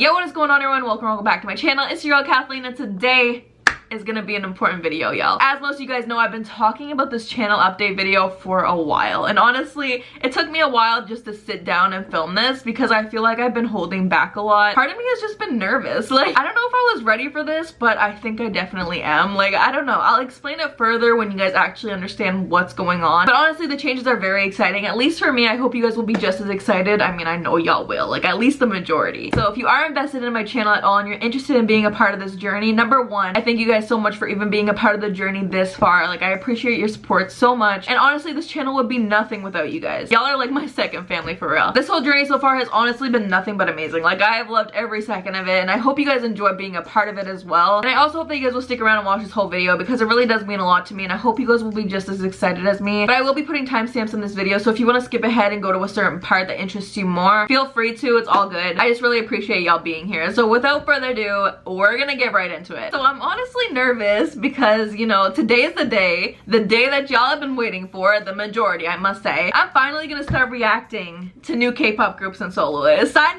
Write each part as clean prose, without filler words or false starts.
Yo, what is going on, everyone? Welcome back to my channel. It's your girl Kathleen, and today is gonna be an important video, y'all. As most of you guys know, I've been talking about this channel update video for a while, and honestly it took me a while just to sit down and film this because I feel like I've been holding back a lot. Part of me has just been nervous. Like, I don't know if I was ready for this, but I think I definitely am. Like, I don't know, I'll explain it further when you guys actually understand what's going on. But honestly, the changes are very exciting, at least for me. I hope you guys will be just as excited. I mean, I know y'all will, like at least the majority. So if you are invested in my channel at all and you're interested in being a part of this journey, number one, I thank you guys so much for even being a part of the journey this far. Like, I appreciate your support so much, and honestly this channel would be nothing without you guys. Y'all are like my second family, for real. This whole journey so far has honestly been nothing but amazing. Like, I have loved every second of it, and I hope you guys enjoy being a part of it as well. And I also hope that you guys will stick around and watch this whole video because it really does mean a lot to me, and I hope you guys will be just as excited as me. But I will be putting timestamps in this video, so if you want to skip ahead and go to a certain part that interests you more, feel free to. It's all good. I just really appreciate y'all being here. So without further ado, we're gonna get right into it. So I'm honestly nervous because, you know, today is the day that y'all have been waiting for, the majority, I must say. I'm finally gonna start reacting to new K-pop groups and soloists. I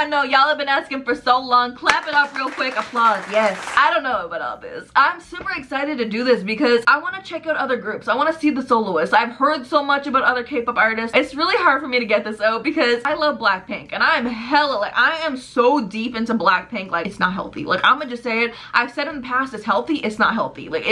know y'all have been asking for so long. Clap it up real quick. Applause. Yes. I don't know about all this. I'm super excited to do this because I want to check out other groups. I want to see the soloists. I've heard so much about other K-pop artists. It's really hard for me to get this out because I love Blackpink, and I'm hella, like, I am so deep into Blackpink. Like, it's not healthy. Like, I'm gonna just say it. I've said in the past it's healthy. It's not healthy. Like,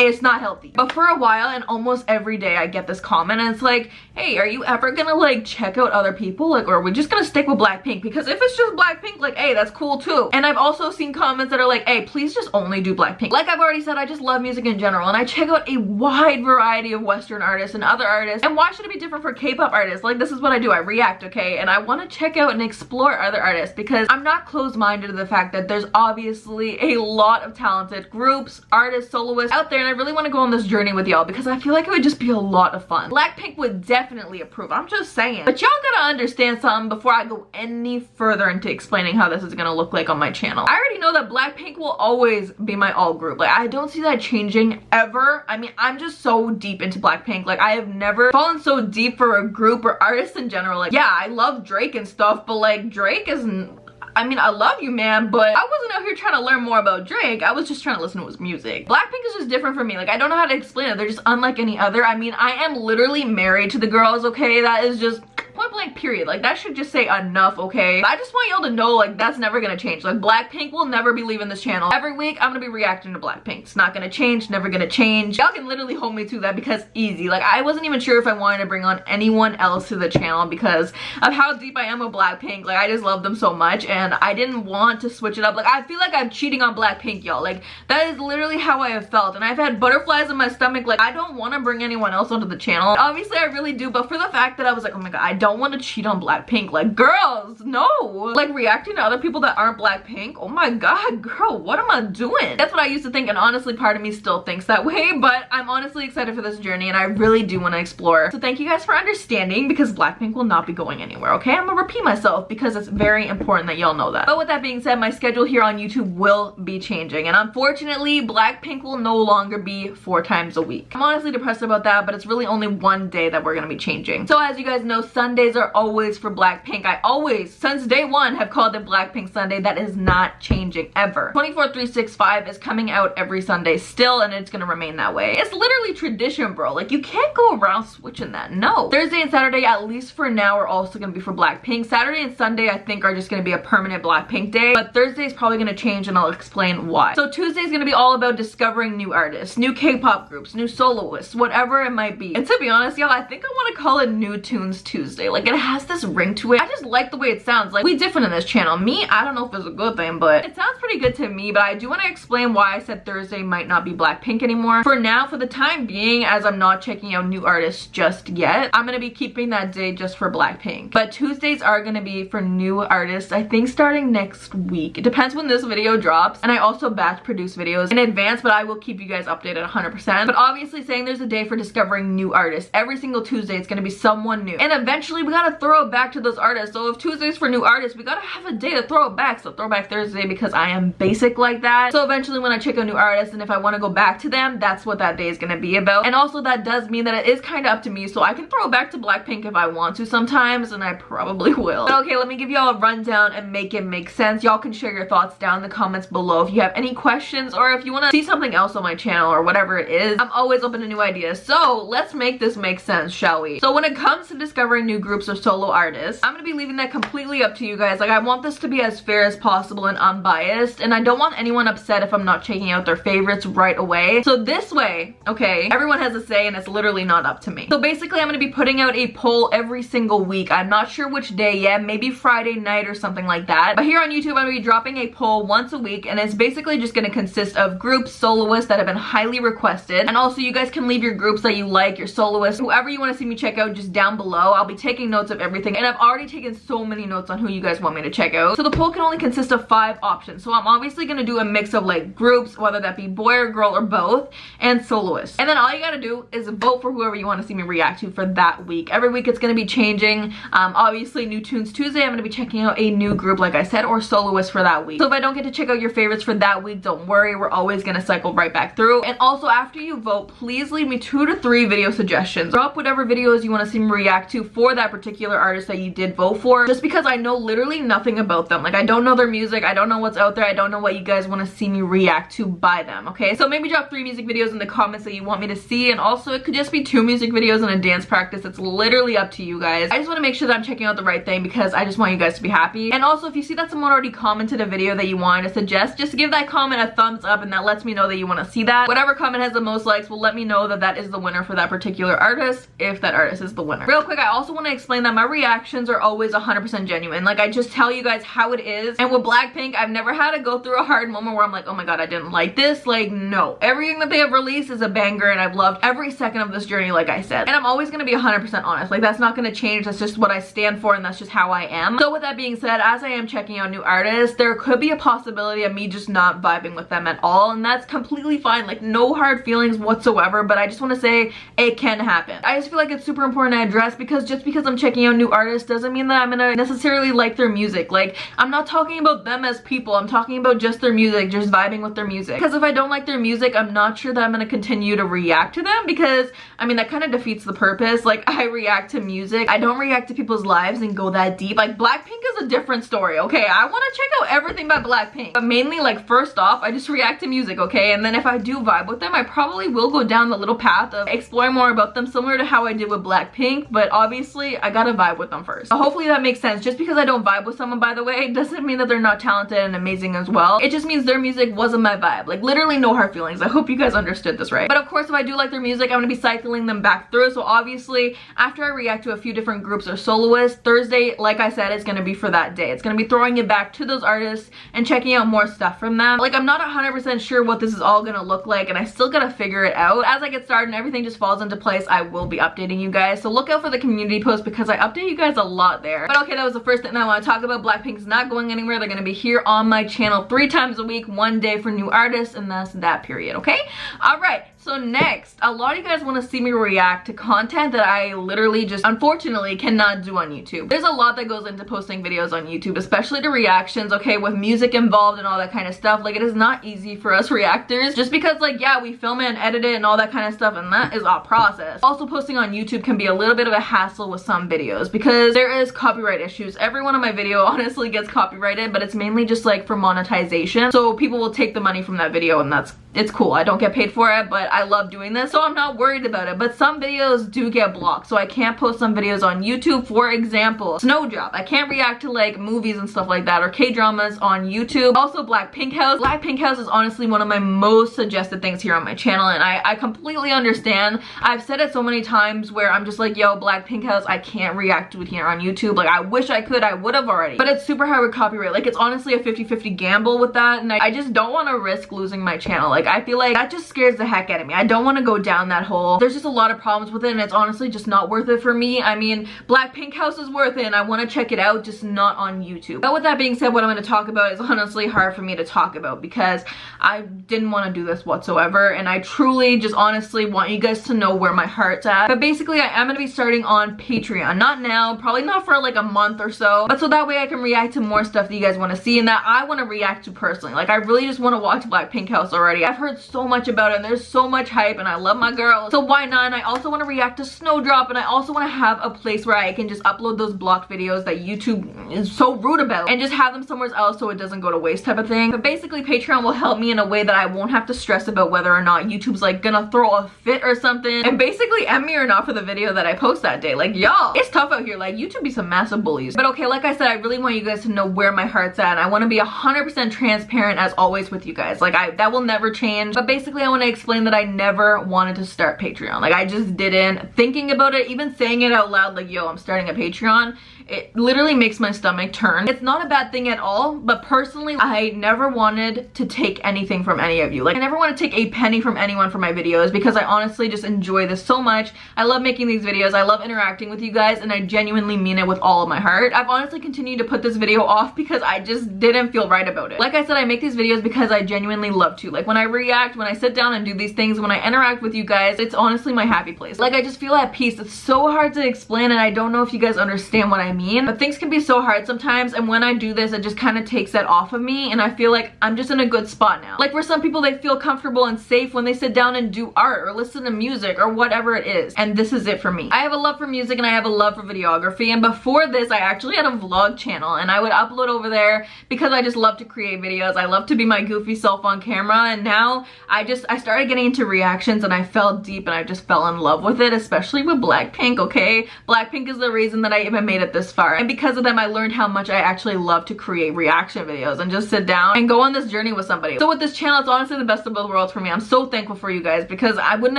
it's not healthy. But for a while, and almost every day, I get this comment, and it's like, hey, are you ever gonna like check out other people? Like, or are we just gonna stick with Blackpink? Because if it's just Blackpink, like, hey, that's cool too. And I've also seen comments that are like, hey, please just only do Blackpink. Like I've already said, I just love music in general, and I check out a wide variety of Western artists and other artists. And why should it be different for K-pop artists? Like, this is what I do. I react, okay? And I want to check out and explore other artists because I'm not closed-minded to the fact that there's obviously a lot of talented groups, artists, soloists out there, and I really want to go on this journey with y'all because I feel like it would just be a lot of fun. Blackpink would definitely approve. I'm just saying. But y'all gotta understand something before I go any further into explaining how this is gonna look like on my channel. I already know that Blackpink will always be my all group. Like, I don't see that changing ever. I mean, I'm just so deep into Blackpink. Like, I have never fallen so deep for a group or artists in general. Like, yeah, I love Drake and stuff, but like, Drake isn't, I mean, I love you, man, but I wasn't out here trying to learn more about Drake. I was just trying to listen to his music. Blackpink is just different for me. Like, I don't know how to explain it. They're just unlike any other. I mean, I am literally married to the girls, okay? That is just point blank period. Like, that should just say enough, okay? But I just want y'all to know, like, that's never gonna change. Like, Blackpink will never be leaving this channel. Every week I'm gonna be reacting to Blackpink. It's not gonna change, never gonna change. Y'all can literally hold me to that because easy. Like, I wasn't even sure if I wanted to bring on anyone else to the channel because of how deep I am with Blackpink. Like, I just love them so much, and I didn't want to switch it up. Like, I feel like I'm cheating on Blackpink, y'all. Like, that is literally how I have felt, and I've had butterflies in my stomach. Like, I don't want to bring anyone else onto the channel. Obviously I really do, but for the fact that I was like, oh my god, I don't want to cheat on Blackpink. Like, girls, no. Like, reacting to other people that aren't Blackpink, oh my god, girl, what am I doing? That's what I used to think, and honestly part of me still thinks that way, but I'm honestly excited for this journey, and I really do want to explore. So thank you guys for understanding because Blackpink will not be going anywhere, okay? I'm gonna repeat myself because it's very important that y'all know that. But with that being said, my schedule here on YouTube will be changing, and unfortunately Blackpink will no longer be 4 times a week. I'm honestly depressed about that, but it's really only one day that we're gonna be changing. So as you guys know, Sundays are always for Blackpink. I always, since day one, have called it Blackpink Sunday. That is not changing ever. 24/365 is coming out every Sunday still, and it's gonna remain that way. It's literally tradition, bro. Like, you can't go around switching that. No. Thursday and Saturday, at least for now, are also gonna be for Blackpink. Saturday and Sunday, I think, are just gonna be a permanent Blackpink day, but Thursday is probably gonna change, and I'll explain why. So Tuesday is gonna be all about discovering new artists, new K-pop groups, new soloists, whatever it might be. And to be honest, y'all, I think I want to call it New Tunes Tuesday. Like, it has this ring to it. I just like the way it sounds. Like, we different in this channel. Me, I don't know if it's a good thing, but it sounds pretty good to me. But I do want to explain why I said Thursday might not be Blackpink anymore. For now, for the time being, as I'm not checking out new artists just yet, I'm gonna be keeping that day just for Blackpink. But Tuesdays are gonna be for new artists, I think starting next week. It depends when this video drops, and I also batch produce videos in advance, but I will keep you guys updated 100%. But obviously saying there's a day for discovering new artists. Every single Tuesday it's gonna be someone new, and eventually eventually we gotta throw it back to those artists. So if Tuesday's for new artists, we gotta have a day to throw it back. So Throwback Thursday, because I am basic like that. So eventually when I check out new artists and if I want to go back to them, that's what that day is gonna be about. And also that does mean that it is kind of up to me, so I can throw it back to Blackpink if I want to sometimes, and I probably will. But okay, let me give y'all a rundown and make it make sense. Y'all can share your thoughts down in the comments below if you have any questions, or if you want to see something else on my channel or whatever it is. I'm always open to new ideas. So let's make this make sense, shall we? So when it comes to discovering new groups or solo artists, I'm gonna be leaving that completely up to you guys. Like, I want this to be as fair as possible and unbiased, and I don't want anyone upset if I'm not checking out their favorites right away. So this way, okay, everyone has a say and it's literally not up to me. So basically I'm gonna be putting out a poll every single week. I'm not sure which day yet, maybe Friday night or something like that. But here on YouTube, I'm gonna be dropping a poll once a week, and it's basically just gonna consist of groups, soloists that have been highly requested. And also you guys can leave your groups that you like, your soloists, whoever you want to see me check out, just down below. I'll be taking notes of everything, and I've already taken so many notes on who you guys want me to check out. So the poll can only consist of 5 options. So I'm obviously gonna do a mix of like groups, whether that be boy or girl or both, and soloists. And then all you gotta do is vote for whoever you want to see me react to for that week. Every week it's gonna be changing. Obviously New Tunes Tuesday, I'm gonna be checking out a new group, like I said, or soloist for that week. So if I don't get to check out your favorites for that week, don't worry, we're always gonna cycle right back through. And also after you vote, please leave me 2 to 3 video suggestions. Drop whatever videos you want to see me react to for that particular artist that you did vote for, just because I know literally nothing about them. Like, I don't know their music, I don't know what's out there, I don't know what you guys want to see me react to by them, okay? So maybe drop 3 music videos in the comments that you want me to see, and also it could just be 2 music videos and a dance practice. It's literally up to you guys. I just want to make sure that I'm checking out the right thing, because I just want you guys to be happy. And also if you see that someone already commented a video that you wanted to suggest, just give that comment a thumbs up, and that lets me know that you want to see that. Whatever comment has the most likes will let me know that that is the winner for that particular artist, if that artist is the winner. Real quick, I also want to explain that my reactions are always 100% genuine. Like, I just tell you guys how it is. And with Blackpink, I've never had to go through a hard moment where I'm like, oh my god, I didn't like this. Like, no. Everything that they have released is a banger, and I've loved every second of this journey, like I said. And I'm always going to be 100% honest. Like, that's not going to change. That's just what I stand for, and that's just how I am. So with that being said, as I am checking out new artists, there could be a possibility of me just not vibing with them at all, and that's completely fine. Like, no hard feelings whatsoever, but I just want to say it can happen. I just feel like it's super important to address, because just because I'm checking out new artists doesn't mean that I'm gonna necessarily like their music. Like, I'm not talking about them as people, I'm talking about just their music, just vibing with their music. Because if I don't like their music, I'm not sure that I'm gonna continue to react to them, because I mean, that kind of defeats the purpose. Like, I react to music, I don't react to people's lives and go that deep. Like, Blackpink is a different story, okay? I want to check out everything by Blackpink, but mainly, like, first off, I just react to music, okay? And then if I do vibe with them, I probably will go down the little path of exploring more about them, similar to how I did with Blackpink, but obviously I gotta vibe with them first. So hopefully that makes sense. Just because I don't vibe with someone, by the way, doesn't mean that they're not talented and amazing as well. It just means their music wasn't my vibe. Like, literally no hard feelings. I hope you guys understood this right. But of course, if I do like their music, I'm gonna be cycling them back through. So obviously, after I react to a few different groups or soloists, Thursday, like I said, is gonna be for that day. It's gonna be throwing it back to those artists and checking out more stuff from them. Like, I'm not 100% sure what this is all gonna look like, and I still gotta figure it out. As I get started and everything just falls into place, I will be updating you guys. So look out for the community post, because I update you guys a lot there. But okay, that was the first thing that I want to talk about. Blackpink's not going anywhere. They're gonna be here on my channel 3 times a week, 1 day for new artists, and that's that period, okay? All right. So next, a lot of you guys want to see me react to content that I literally just unfortunately cannot do on YouTube. There's a lot that goes into posting videos on YouTube, especially to reactions, okay, with music involved and all that kind of stuff. Like, it is not easy for us reactors, just because, like, yeah, we film it and edit it and all that kind of stuff, and that is our process. Also, posting on YouTube can be a little bit of a hassle with some videos, because there is copyright issues. Every one of my video honestly gets copyrighted, but it's mainly just like for monetization. So people will take the money from that video, and it's cool. I don't get paid for it, but I love doing this, so I'm not worried about it. But some videos do get blocked, so I can't post some videos on YouTube. For example, Snowdrop. I can't react to like movies and stuff like that, or K-dramas on YouTube. Also, Blackpink House. Blackpink House is honestly one of my most suggested things here on my channel, and I completely understand. I've said it so many times where I'm just like, yo, Blackpink House, I can't react to it here on YouTube. Like, I wish I could, I would have already, but it's super hard with copyright. Like, it's honestly a 50-50 gamble with that, and I just don't want to risk losing my channel. Like, I feel like that just scares the heck out of me. I don't want to go down that hole. There's just a lot of problems with it, and it's honestly just not worth it for me. I mean, Blackpink House is worth it, and I want to check it out, just not on YouTube. But with that being said, what I'm going to talk about is honestly hard for me to talk about because I didn't want to do this whatsoever, and I truly just honestly want you guys to know where my heart's at. But basically, I am going to be starting on Patreon. Not now, probably not for like a month or so, but so that way I can react to more stuff that you guys want to see and that I want to react to personally. Like, I really just want to watch Blackpink House already. I've heard so much about it, and there's so much hype, and I love my girl, so why not? And I also want to react to Snowdrop, and I also want to have a place where I can just upload those blocked videos that YouTube is so rude about and just have them somewhere else so it doesn't go to waste type of thing. But basically, Patreon will help me in a way that I won't have to stress about whether or not YouTube's like gonna throw a fit or something and basically end me or not for the video that I post that day. Like, y'all, it's tough out here. Like, YouTube be some massive bullies. But okay, like I said, I really want you guys to know where my heart's at, and I want to be 100% transparent as always with you guys. Like, that will never change. But basically, I want to explain that I never wanted to start Patreon. Like, I just didn't. Thinking about it, even saying it out loud, like, yo, I'm starting a Patreon, it literally makes my stomach turn. It's not a bad thing at all, but personally, I never wanted to take anything from any of you. Like, I never want to take a penny from anyone for my videos because I honestly just enjoy this so much. I love making these videos. I love interacting with you guys, and I genuinely mean it with all of my heart. I've honestly continued to put this video off because I just didn't feel right about it. Like I said, I make these videos because I genuinely love to. Like, when I react, when I sit down and do these things, when I interact with you guys, it's honestly my happy place. Like, I just feel at peace. It's so hard to explain, and I don't know if you guys understand what I mean, but things can be so hard sometimes, and when I do this, it just kind of takes that off of me, and I feel like I'm just in a good spot now. Like, for some people, they feel comfortable and safe when they sit down and do art or listen to music or whatever it is, and this is it for me. I have a love for music, and I have a love for videography, and before this, I actually had a vlog channel, and I would upload over there because I just love to create videos. I love to be my goofy self on camera, and now I started getting into reactions, and I fell deep, and I just fell in love with it, especially with Blackpink, okay? Blackpink is the reason that I even made it this far, and because of them, I learned how much I actually love to create reaction videos and just sit down and go on this journey with somebody. So with this channel, it's honestly the best of both worlds for me. I'm so thankful for you guys because I wouldn't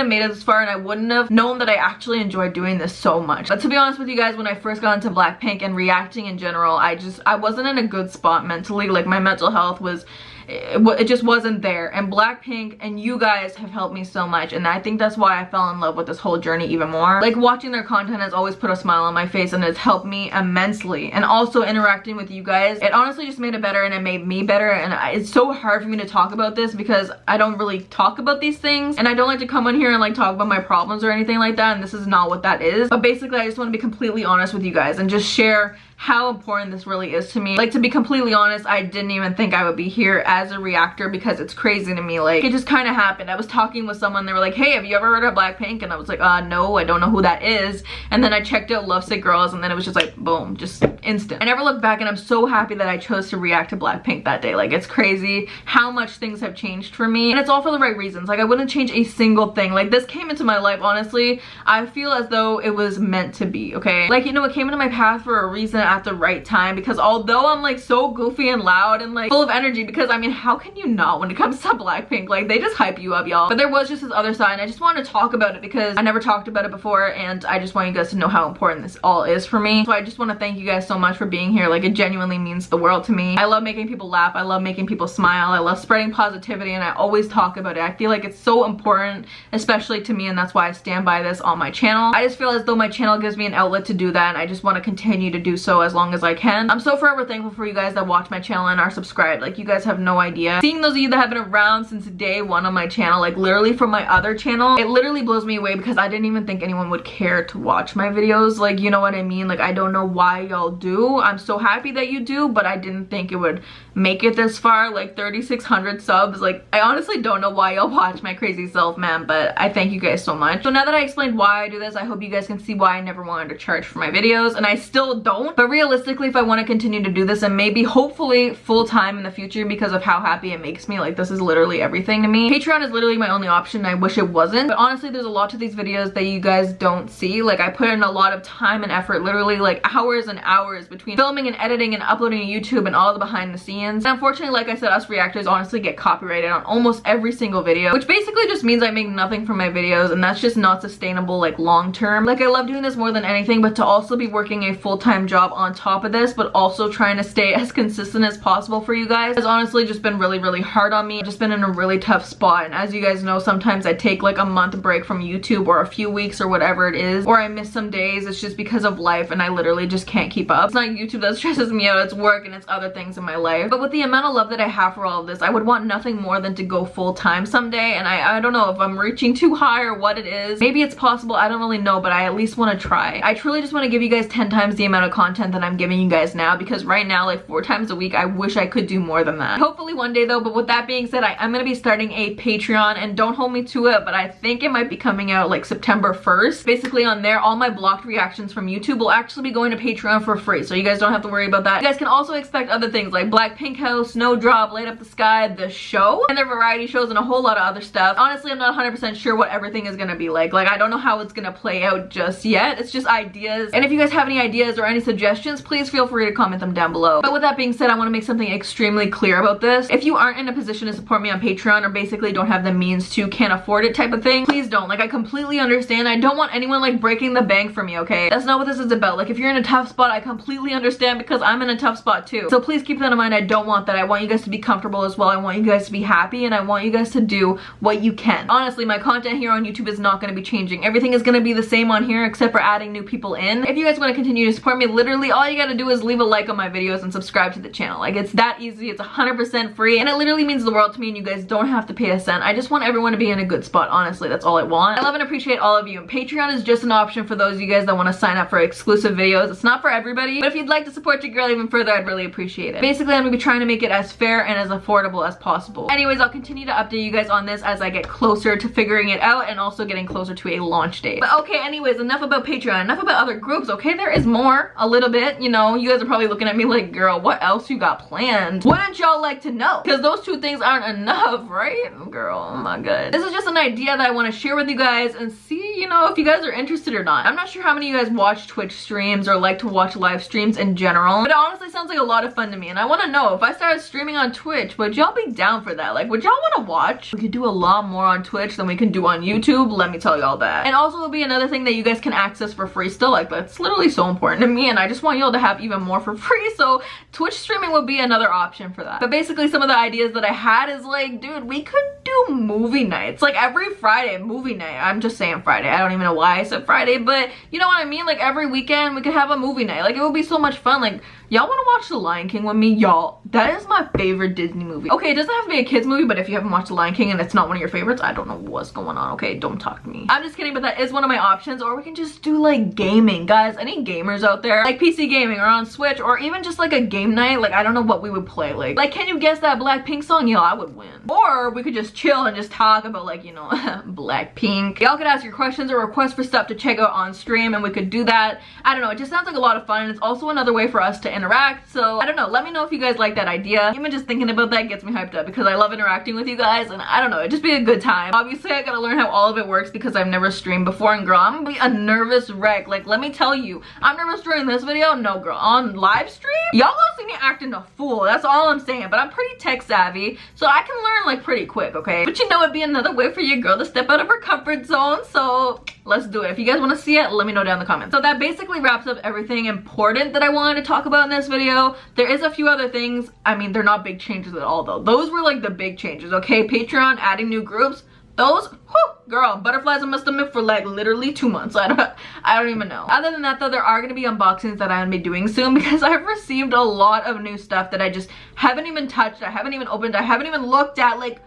have made it this far, and I wouldn't have known that I actually enjoyed doing this so much. But to be honest with you guys, when I first got into Blackpink and reacting in general, I wasn't in a good spot mentally. Like, my mental health was, it just wasn't there, and Blackpink and you guys have helped me so much, and I think that's why I fell in love with this whole journey even more. Like, watching their content has always put a smile on my face, and it's helped me immensely. And also interacting with you guys, it honestly just made it better, and it made me better. And it's so hard for me to talk about this because I don't really talk about these things, and I don't like to come on here and like talk about my problems or anything like that, and this is not what that is. But basically, I just want to be completely honest with you guys and just share how important this really is to me. Like, to be completely honest, I didn't even think I would be here as a reactor because it's crazy to me. Like, it just kind of happened. I was talking with someone, they were like, hey, have you ever heard of Blackpink? And I was like, no, I don't know who that is. And then I checked out Lovesick Girls, and then it was just like, boom, just instant. I never looked back, and I'm so happy that I chose to react to Blackpink that day. Like, it's crazy how much things have changed for me, and it's all for the right reasons. Like, I wouldn't change a single thing. Like, this came into my life, honestly, I feel as though it was meant to be, okay? Like, you know, it came into my path for a reason at the right time, because although I'm like so goofy and loud and like full of energy, because I mean, how can you not when it comes to Blackpink? Like, they just hype you up, y'all. But there was just this other side, and I just wanted to talk about it because I never talked about it before, and I just want you guys to know how important this all is for me. So I just want to thank you guys so much for being here. Like, it genuinely means the world to me. I love making people laugh. I love making people smile. I love spreading positivity, and I always talk about it. I feel like it's so important, especially to me, and that's why I stand by this on my channel. I just feel as though my channel gives me an outlet to do that, and I just want to continue to do so as long as I can. I'm so forever thankful for you guys that watch my channel and are subscribed. Like, you guys have no idea. Seeing those of you that have been around since day one on my channel, like literally from my other channel, it literally blows me away because I didn't even think anyone would care to watch my videos. Like, you know what I mean? Like, I don't know why y'all do. I'm so happy that you do, but I didn't think it would make it this far. Like, 3,600 subs. Like, I honestly don't know why y'all watch my crazy self, man, but I thank you guys so much. So now that I explained why I do this, I hope you guys can see why I never wanted to charge for my videos, and I still don't. But realistically, if I want to continue to do this, and maybe hopefully full-time in the future because of how happy it makes me, like, this is literally everything to me. Patreon is literally my only option, and I wish it wasn't. But honestly, there's a lot to these videos that you guys don't see. Like, I put in a lot of time and effort, literally like hours and hours hours between filming and editing and uploading to YouTube and all the behind the scenes. And unfortunately, like I said, us reactors honestly get copyrighted on almost every single video, which basically just means I make nothing from my videos, and that's just not sustainable like long term. Like I love doing this more than anything, but to also be working a full-time job on top of this, but also trying to stay as consistent as possible for you guys has honestly just been really hard on me. I've just been in a really tough spot, and as you guys know, sometimes I take like a month break from YouTube or a few weeks or whatever it is, or I miss some days. It's just because of life, and I literally just can't keep up. It's not YouTube that stresses me out, it's work and it's other things in my life. But with the amount of love that I have for all of this, I would want nothing more than to go full-time someday, and I don't know if I'm reaching too high or what it is. Maybe it's possible, I don't really know, but I at least want to try. I truly just want to give you guys 10 times the amount of content that I'm giving you guys now, because right now, like 4 times a week, I wish I could do more than that. Hopefully one day though, but with that being said, I'm gonna be starting a Patreon, and don't hold me to it, but I think it might be coming out like September 1st. Basically on there, all my blocked reactions from YouTube will actually be going to Patreon for free, so you guys don't have to worry about that. You guys can also expect other things like Blackpink House, Snowdrop, Light Up the Sky, the show, and their variety shows, and a whole lot of other stuff. Honestly, I'm not 100% sure what everything is gonna be like. I don't know how it's gonna play out just yet. It's just ideas, and if you guys have any ideas or any suggestions, please feel free to comment them down below. But with that being said, I want to make something extremely clear about this. If you aren't in a position to support me on Patreon, or basically don't have the means to, can't afford it type of thing, please don't. Like, I completely understand. I don't want anyone like breaking the bank for me, okay? That's not what this is about. Like, if you're in a tough spot, I completely understand, because I'm in a tough spot too. So please keep that in mind. I don't want that. I want you guys to be comfortable as well. I want you guys to be happy, and I want you guys to do what you can. Honestly, my content here on YouTube is not going to be changing. Everything is going to be the same on here, except for adding new people in. If you guys want to continue to support me, literally all you got to do is leave a like on my videos and subscribe to the channel. Like, it's that easy. It's 100% free, and it literally means the world to me, and you guys don't have to pay a cent. I just want everyone to be in a good spot. Honestly, that's all I want. I love and appreciate all of you, and Patreon is just an option for those of you guys that want to sign up for exclusive videos. It's not for everybody, but if you'd like to support your girl even further, I'd really appreciate it. Basically, I'm gonna be trying to make it as fair and as affordable as possible. Anyways, I'll continue to update you guys on this as I get closer to figuring it out, and also getting closer to a launch date. But okay, anyways, enough about Patreon, enough about other groups, okay? There is more, a little bit, you know. You guys are probably looking at me like, girl, what else you got planned? Wouldn't y'all like to know? Because those 2 things aren't enough, right? Girl, oh my god. This is just an idea that I want to share with you guys and see, you know, if you guys are interested or not. I'm not sure how many of you guys watch Twitch streams or like to watch live streams in general, but it honestly sounds like a lot of fun to me, and I want to know, if I started streaming on Twitch, would y'all be down for that? Like, would y'all want to watch? We could do a lot more on Twitch than we can do on YouTube, let me tell y'all that. And also, it'll be another thing that you guys can access for free still. Like, that's literally so important to me, and I just want y'all to have even more for free, so Twitch streaming would be another option for that. But basically, some of the ideas that I had is like, dude, we could do movie nights. Like, every Friday, movie night. I'm just saying Friday. I don't even know why I said Friday, but you know what I mean? Like, every weekend, we could have a movie night. Like, it would be so much fun. Like, y'all want to watch The Lion King with me? Y'all, that is my favorite Disney movie. Okay, it doesn't have to be a kid's movie, but if you haven't watched The Lion King and it's not one of your favorites, I don't know what's going on, okay? Don't talk to me. I'm just kidding, but that is one of my options. Or we can just do like gaming. Guys, any gamers out there? Like PC gaming or on Switch, or even just like a game night. Like, I don't know what we would play. Like can you guess that Blackpink song? Yo, I would win. Or we could just chill and just talk about, like, you know, Blackpink. Y'all could ask your questions or request for stuff to check out on stream, and we could do that. I don't know, it just sounds like a lot of fun, and it's also another way for us to interact. So I don't know, let me know if you guys like that idea. Even just thinking about that gets me hyped up, because I love interacting with you guys, and I don't know, it'd just be a good time. Obviously, I gotta learn how all of it works, because I've never streamed before, and girl, I'm gonna be a nervous wreck. Like, let me tell you, I'm nervous during this video. No, girl, on live stream, y'all gonna see me acting a fool. That's all I'm saying. But I'm pretty tech savvy, so I can learn like pretty quick, okay? But you know, it'd be another way for your girl to step out of her comfort zone, so let's do it. If you guys want to see it, let me know down in the comments. So that basically wraps up everything important that I wanted to talk about in this video. There is a few other things. I mean, they're not big changes at all though. Those were like the big changes, okay? Patreon, adding new groups, those, whew, girl, butterflies in my stomach for like literally 2 months. I don't even know. Other than that though, there are gonna be unboxings that I'm gonna be doing soon, because I've received a lot of new stuff that I just haven't even touched, I haven't even opened, I haven't even looked at. Like,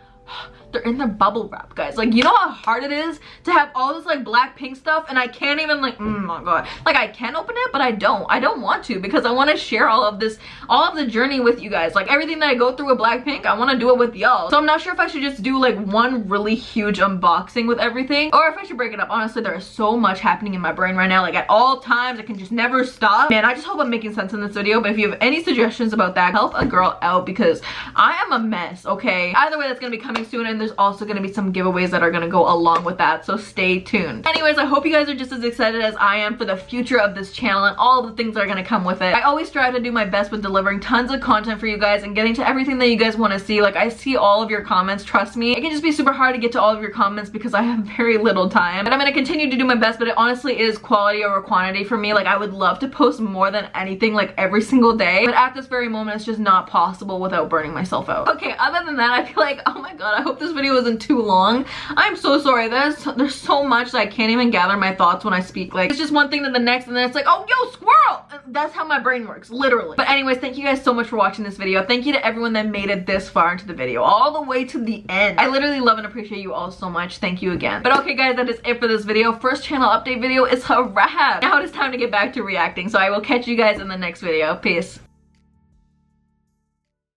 they're in their bubble wrap, guys. Like, you know how hard it is to have all this like Blackpink stuff, and I can't even like, oh my god, like I can open it, but I don't want to, because I want to share all of this, all of the journey with you guys. Like, everything that I go through with Blackpink, I want to do it with y'all. So I'm not sure if I should just do like one really huge unboxing with everything, or if I should break it up. Honestly, there is so much happening in my brain right now, like at all times. I can just never stop. Man, I just hope I'm making sense in this video. But if you have any suggestions about that, help a girl out, because I am a mess, okay? Either way, that's gonna be coming soon in the there's also going to be some giveaways that are going to go along with that, so stay tuned. Anyways, I hope you guys are just as excited as I am for the future of this channel and all the things that are going to come with it. I always strive to do my best with delivering tons of content for you guys and getting to everything that you guys want to see. Like, I see all of your comments, trust me. It can just be super hard to get to all of your comments because I have very little time, and I'm going to continue to do my best, but it honestly is quality over quantity for me. Like, I would love to post more than anything, like every single day, but at this very moment it's just not possible without burning myself out. Okay, other than that, I feel like, oh my god, I hope this video isn't too long. I'm so sorry. There's so much that I can't even gather my thoughts when I speak. Like, it's just one thing to the next, and then it's like, oh, yo, squirrel! That's how my brain works, literally. But anyways, thank you guys so much for watching this video. Thank you to everyone that made it this far into the video, all the way to the end. I literally love and appreciate you all so much. Thank you again. But okay, guys, that is it for this video. First channel update video is a wrap. Now it is time to get back to reacting, so I will catch you guys in the next video. Peace.